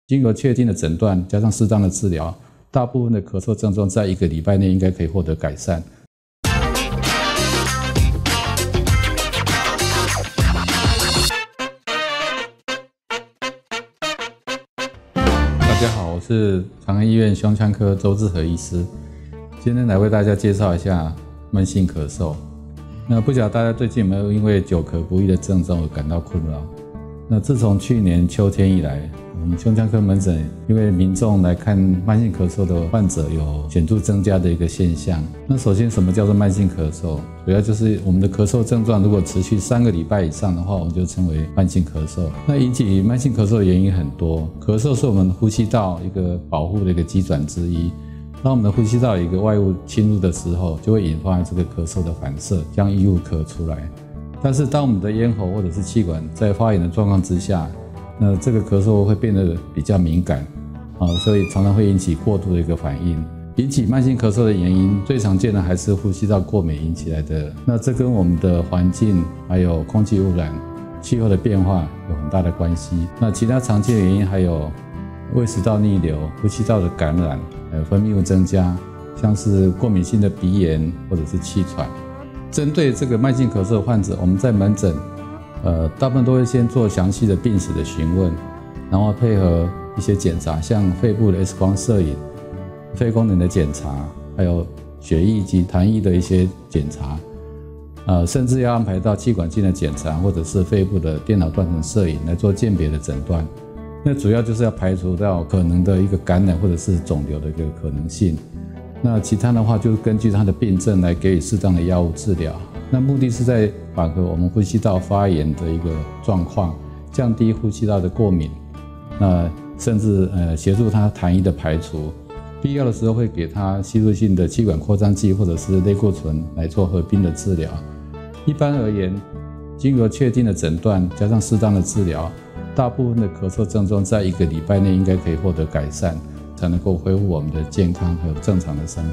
经由确定的诊断加上适当的治疗，大部分的咳嗽症状在1个礼拜内应该可以获得改善。大家好，我是长安医院胸腔科周志和医师，今天来为大家介绍一下慢性咳嗽。那不晓得大家最近有没有因为久咳不愈的症状而感到困扰？那自从去年秋天以来，我们胸腔科门诊因为民众来看慢性咳嗽的患者有显著增加的一个现象。那首先，什么叫做慢性咳嗽？主要就是我们的咳嗽症状如果持续3个礼拜以上的话，我们就称为慢性咳嗽。那引起慢性咳嗽的原因很多，咳嗽是我们呼吸道一个保护的一个机转之一。当我们的呼吸道有一个外物侵入的时候，就会引发这个咳嗽的反射，将异物咳出来。但是当我们的咽喉或者是气管在发炎的状况之下，那这个咳嗽会变得比较敏感所以常常会引起过度的一个反应。引起慢性咳嗽的原因最常见的还是呼吸道过敏引起来的。那这跟我们的环境还有空气污染、气候的变化有很大的关系。那其他常见的原因还有胃食道逆流、呼吸道的感染，还有分泌物增加，像是过敏性的鼻炎或者是气喘。针对这个慢性咳嗽患者，我们在门诊大部分都会先做详细的病史的询问，然后配合一些检查，像肺部的 X 光摄影、肺功能的检查，还有血液及痰液的一些检查，甚至要安排到气管镜的检查，或者是肺部的电脑断层摄影来做鉴别的诊断。那主要就是要排除掉可能的一个感染或者是肿瘤的一个可能性。那其他的话就是根据他的病症来给予适当的药物治疗。那目的是在缓和我们呼吸道发炎的一个状况，降低呼吸道的过敏，那甚至协助他痰液的排除。必要的时候会给他吸入性的气管扩张剂或者是类固醇来做合并的治疗。一般而言，经由确定的诊断加上适当的治疗，大部分的咳嗽症状在1个礼拜内应该可以获得改善，才能够恢复我们的健康还有正常的生活。